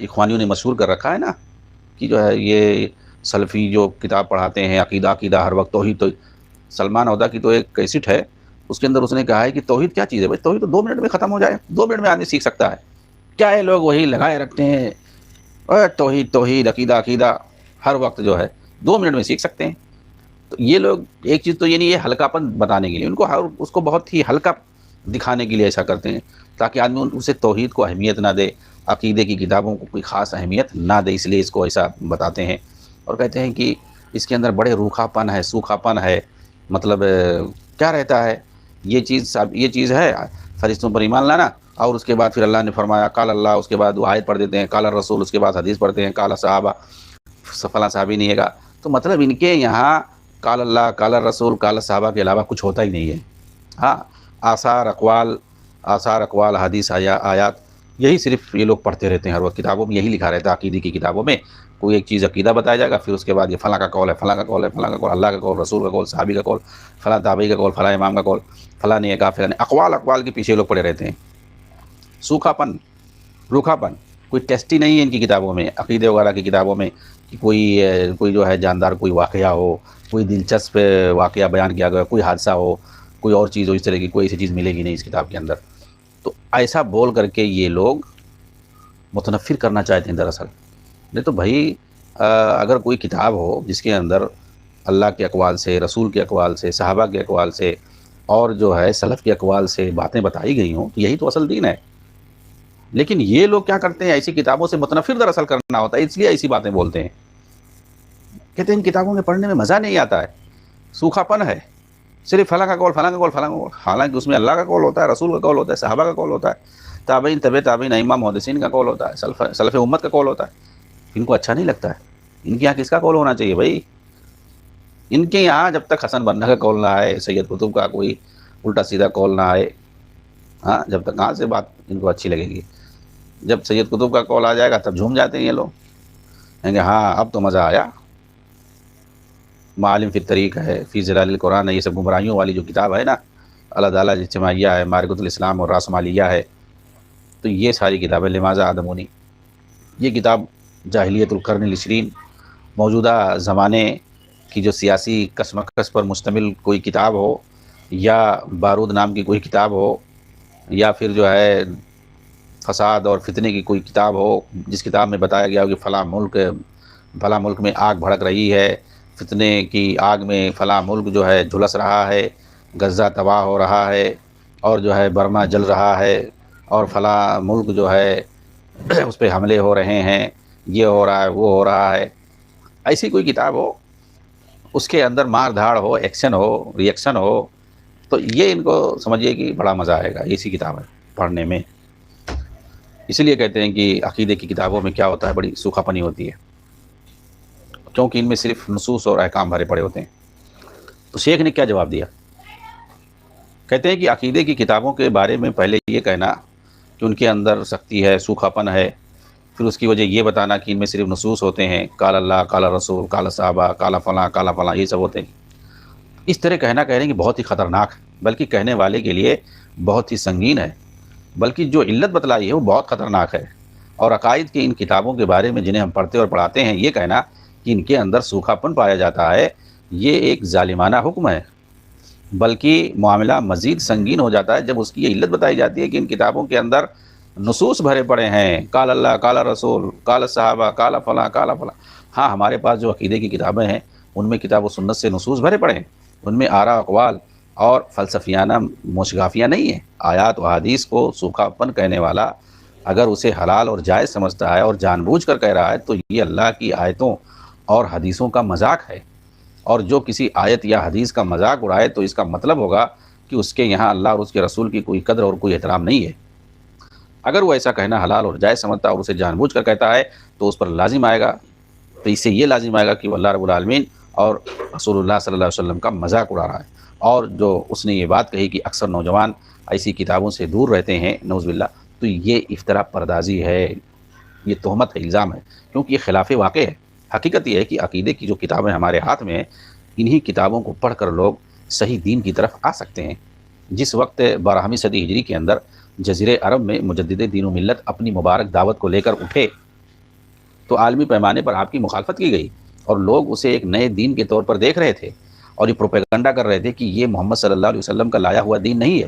اخوانیوں نے مشہور کر رکھا ہے نا کہ جو ہے یہ سلفی جو کتاب پڑھاتے ہیں عقیدہ ہر وقت توحید سلمان عودہ کی تو ایک کیسٹ ہے، اس کے اندر اس نے کہا ہے کہ توحید کیا چیز ہے بھائی، توحید تو 2 منٹ میں ختم ہو جائے، 2 منٹ میں آدمی سیکھ سکتا ہے. کیا ہے لوگ وہی لگائے رکھتے ہیں، توحید عقیدہ ہر وقت جو ہے 2 منٹ میں سیکھ سکتے ہیں. تو یہ لوگ ایک چیز تو یہ نہیں، یہ ہلکا پن بتانے کے لیے ان کو اس کو بہت ہی ہلکا دکھانے کے لیے ایسا کرتے ہیں تاکہ آدمی اسے توحید کو اہمیت نہ دے، عقیدے کی کتابوں کو کوئی خاص اہمیت نہ دے، اس لیے اس کو ایسا بتاتے ہیں اور کہتے ہیں کہ اس کے اندر بڑے روکھا پن ہے، سوکھا پن ہے. مطلب کیا رہتا ہے، یہ چیز ہے فرشتوں پر ایمان لانا، اور اس کے بعد پھر اللہ نے فرمایا قال اللہ، اس کے بعد وہ آیت پڑھ دیتے ہیں قال الرسول، اس کے بعد حدیث پڑھتے ہیں قال صحابہ، فلاں صحابی نہیں ہے گا. تو مطلب ان کے یہاں قال اللہ قال الرسول قال صحابہ کے علاوہ کچھ ہوتا ہی نہیں ہے. ہاں، آثار اقوال حدیث آیات یہی صرف یہ لوگ پڑھتے رہتے ہیں ہر وقت. کتابوں میں یہی لکھا رہتا ہے، عقیدے کی کتابوں میں کوئی ایک چیز عقیدہ بتایا جائے گا، پھر اس کے بعد یہ فلاں کا قول ہے، فلاں کا قول ہے، فلاں کا قول، اللہ کا قول، رسول کا قول، صحابی کا قول، فلاں تابعی کا قول، فلاں امام کا قول، فلاں نے کہا، فلاں نے اقوال کے پیچھے لوگ پڑے رہتے ہیں. سوکھا پن، روکھا پن، کوئی ٹیسٹ ہی نہیں ہے ان کی کتابوں میں، عقیدے وغیرہ کی کتابوں میں کہ کوئی جو ہے جاندار کوئی واقعہ ہو، کوئی دلچسپ واقعہ بیان کیا گیا، کوئی حادثہ ہو، کوئی اور چیز ہو، اس طرح کی کوئی ایسی چیز ملے گی نہیں اس کتاب کے اندر. تو ایسا بول کر کے یہ لوگ متنفر کرنا چاہتے ہیں دراصل. نہیں تو بھائی اگر کوئی کتاب ہو جس کے اندر اللہ کے اقوال سے، رسول کے اقوال سے، صحابہ کے اقوال سے اور جو ہے سلف کے اقوال سے باتیں بتائی گئی ہوں تو یہی تو اصل دین ہے. لیکن یہ لوگ کیا کرتے ہیں، ایسی کتابوں سے متنفر دراصل کرنا ہوتا ہے، اس لیے ایسی باتیں بولتے ہیں. کہتے ہیں ان کتابوں میں پڑھنے میں مزہ نہیں آتا ہے، سوکھا پن ہے، صرف فلاں کا قول، فلاں کا قول، فلاں کا قول. حالانکہ اس میں اللہ کا قول ہوتا ہے، رسول کا قول ہوتا ہے، صحابہ کا قول ہوتا ہے، تابعین، طب تابعین، ائمہ محدثین کا قول ہوتا ہے، سلف امت کا قول ہوتا ہے. ان کو اچھا نہیں لگتا ہے. ان کے یہاں کس کا قول ہونا چاہیے بھائی؟ ان کے یہاں جب تک حسن بننا کا قول نہ آئے، سید قطب کا کوئی الٹا سیدھا قول نہ آئے، ہاں، جب تک کہاں سے بات ان کو اچھی لگے گی. جب سید قطب کا قول آ جائے گا تب جھوم جاتے ہیں یہ لوگ، کہیں گے ہاں اب تو مزہ آیا. معالم فی الطریق ہے، فی ظلال القرآن ہے، یہ سب گمراہیوں والی جو کتاب ہے نا، اللہ تعالیٰ اجتماعیہ ہے، معرکۃ الاسلام اور راسمالیہ ہے، تو یہ ساری کتابیں لماذا آدمونی، یہ کتاب جاہلیت القرن العشرین، موجودہ زمانے کی جو سیاسی کشمکش پر مشتمل کوئی کتاب ہو، یا بارود نام کی کوئی کتاب ہو، یا پھر جو ہے فساد اور فتنے کی کوئی کتاب ہو، جس کتاب میں بتایا گیا ہو کہ فلاں ملک میں آگ بھڑک رہی ہے، فتنے کی آگ میں فلاں ملک جو ہے جھلس رہا ہے، غزہ تباہ ہو رہا ہے، اور جو ہے برما جل رہا ہے، اور فلاں ملک جو ہے اس پہ حملے ہو رہے ہیں، یہ ہو رہا ہے، وہ ہو رہا ہے. ایسی کوئی کتاب ہو، اس کے اندر مار دھاڑ ہو، ایکشن ہو، ری ایکشن ہو، تو یہ ان کو سمجھیے کہ بڑا مزہ آئے گا ایسی کتاب ہے پڑھنے میں. اس لیے کہتے ہیں کہ عقیدے کی کتابوں میں کیا ہوتا ہے، بڑی سوکھا پنی ہوتی ہے، کیونکہ ان میں صرف نصوص اور احکام بھرے پڑے ہوتے ہیں. تو شیخ نے کیا جواب دیا؟ کہتے ہیں کہ عقیدے کی کتابوں کے بارے میں پہلے یہ کہنا کہ ان کے اندر سختی ہے، سوکھا پن ہے، پھر اس کی وجہ یہ بتانا کہ ان میں صرف نصوص ہوتے ہیں، قال اللہ قال رسول قال صحابہ قال فلاں یہ سب ہوتے ہیں. اس طرح کہنا کہہ رہے ہیں کہ بہت ہی خطرناک ہے، بلکہ کہنے والے کے لیے بہت ہی سنگین ہے، بلکہ جو علت بتلائی ہے وہ بہت خطرناک ہے. اور عقائد کی ان کتابوں کے بارے میں جنہیں ہم پڑھتے اور پڑھاتے ہیں، یہ کہنا کہ ان کے اندر سوکھا پن پایا جاتا ہے، یہ ایک ظالمانہ حکم ہے. بلکہ معاملہ مزید سنگین ہو جاتا ہے جب اس کی یہ علت بتائی جاتی ہے کہ ان کتابوں کے اندر نصوص بھرے پڑے ہیں، قال اللہ قال رسول قال صحابہ قال فلاں قال فلاں. ہاں، ہمارے پاس جو عقیدے کی کتابیں ہیں ان میں کتاب و سنت سے نصوص بھرے پڑے ہیں، ان میں آراء اقوال اور فلسفیانہ موشگافیاں نہیں ہیں. آیات و حدیث کو سوکھا پن کہنے والا اگر اسے حلال اور جائز سمجھتا ہے اور جان بوجھ کر کہہ رہا ہے تو یہ اللہ کی آیتوں اور حدیثوں کا مذاق ہے. اور جو کسی آیت یا حدیث کا مذاق اڑائے تو اس کا مطلب ہوگا کہ اس کے یہاں اللہ اور اس کے رسول کی کوئی قدر اور کوئی احترام نہیں ہے. اگر وہ ایسا کہنا حلال اور جائز سمجھتا اور اسے جان بوجھ کر کہتا ہے تو اس پر لازم آئے گا، تو اس سے یہ لازم آئے گا کہ وہ اللہ رب العالمین اور رسول اللہ صلی اللہ علیہ وسلم کا مذاق اڑا رہا ہے. اور جو اس نے یہ بات کہی کہ اکثر نوجوان ایسی کتابوں سے دور رہتے ہیں نعوذ باللہ، تو یہ افتراء پردازی ہے، یہ تہمت ہے، الزام ہے، کیونکہ یہ خلاف واقع ہے. حقیقت یہ ہے کہ عقیدے کی جو کتابیں ہمارے ہاتھ میں ہیں، انہی کتابوں کو پڑھ کر لوگ صحیح دین کی طرف آ سکتے ہیں. جس وقت 12ویں صدی ہجری کے اندر جزیرہ عرب میں مجدد دین و ملت اپنی مبارک دعوت کو لے کر اٹھے تو عالمی پیمانے پر آپ کی مخالفت کی گئی اور لوگ اسے ایک نئے دین کے طور پر دیکھ رہے تھے اور یہ پروپیگنڈا کر رہے تھے کہ یہ محمد صلی اللہ علیہ وسلم کا لایا ہوا دین نہیں ہے۔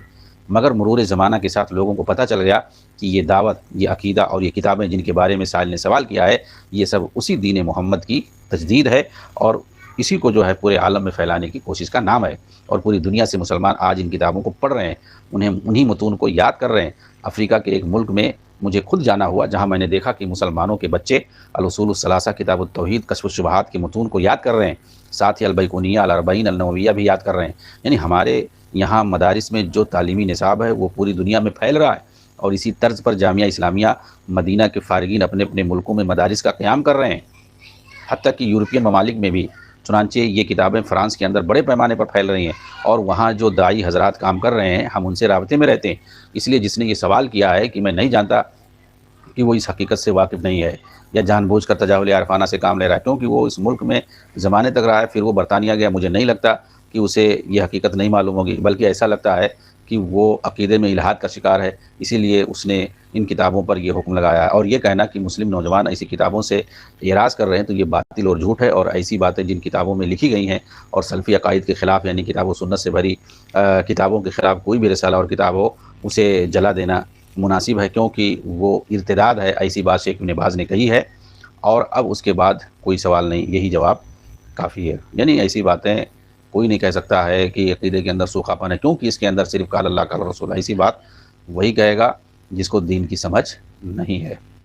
مگر مرور زمانہ کے ساتھ لوگوں کو پتہ چل گیا کہ یہ دعوت، یہ عقیدہ اور یہ کتابیں جن کے بارے میں سائل نے سوال کیا ہے، یہ سب اسی دین محمد کی تجدید ہے اور اسی کو جو ہے پورے عالم میں پھیلانے کی کوشش کا نام ہے۔ اور پوری دنیا سے مسلمان آج ان کتابوں کو پڑھ رہے ہیں، انہی متون کو یاد کر رہے ہیں۔ افریقہ کے ایک ملک میں مجھے خود جانا ہوا جہاں میں نے دیکھا کہ مسلمانوں کے بچے الاصول الثلاثہ، کتاب التوحید، کشف الشبہات کے متون کو یاد کر رہے ہیں، ساتھ ہی البیقونیہ، الاربعین النوویہ بھی یاد کر رہے ہیں۔ یعنی ہمارے یہاں مدارس میں جو تعلیمی نصاب ہے وہ پوری دنیا میں پھیل رہا ہے اور اسی طرز پر جامعہ اسلامیہ مدینہ کے فارغین اپنے اپنے ملکوں میں مدارس کا قیام کر رہے ہیں، حتیٰ کہ یورپین ممالک میں بھی۔ چنانچہ یہ کتابیں فرانس کے اندر بڑے پیمانے پر پھیل رہی ہیں اور وہاں جو داعی حضرات کام کر رہے ہیں ہم ان سے رابطے میں رہتے ہیں۔ اس لیے جس نے یہ سوال کیا ہے کہ میں نہیں جانتا کہ وہ اس حقیقت سے واقف نہیں ہے یا جان بوجھ کر تجاہل عارفانہ سے کام لے رہا ہے، کیونکہ وہ اس ملک میں زمانے تک رہا ہے، پھر وہ برطانیہ گیا، مجھے نہیں لگتا کہ اسے یہ حقیقت نہیں معلوم ہوگی، بلکہ ایسا لگتا ہے کہ وہ عقیدے میں الحاد کا شکار ہے، اسی لیے اس نے ان کتابوں پر یہ حکم لگایا ہے۔ اور یہ کہنا کہ مسلم نوجوان ایسی کتابوں سے اعراض کر رہے ہیں تو یہ باطل اور جھوٹ ہے، اور ایسی باتیں جن کتابوں میں لکھی گئی ہیں اور سلفی عقائد کے خلاف، یعنی کتاب و سنت سے بھری کتابوں کے خلاف کوئی بھی رسالہ اور کتاب ہو اسے جلا دینا مناسب ہے، کیونکہ وہ ارتداد ہے۔ ایسی بات شیخ ابن باز نے کہی ہے اور اب اس کے بعد کوئی سوال نہیں، یہی جواب کافی ہے۔ یعنی ایسی باتیں کوئی نہیں کہہ سکتا ہے کہ عقیدے کے اندر سوکھا پن ہے، کیونکہ اس کے اندر صرف قال اللہ قال رسول، ایسی بات وہی کہے گا جس کو دین کی سمجھ نہیں ہے۔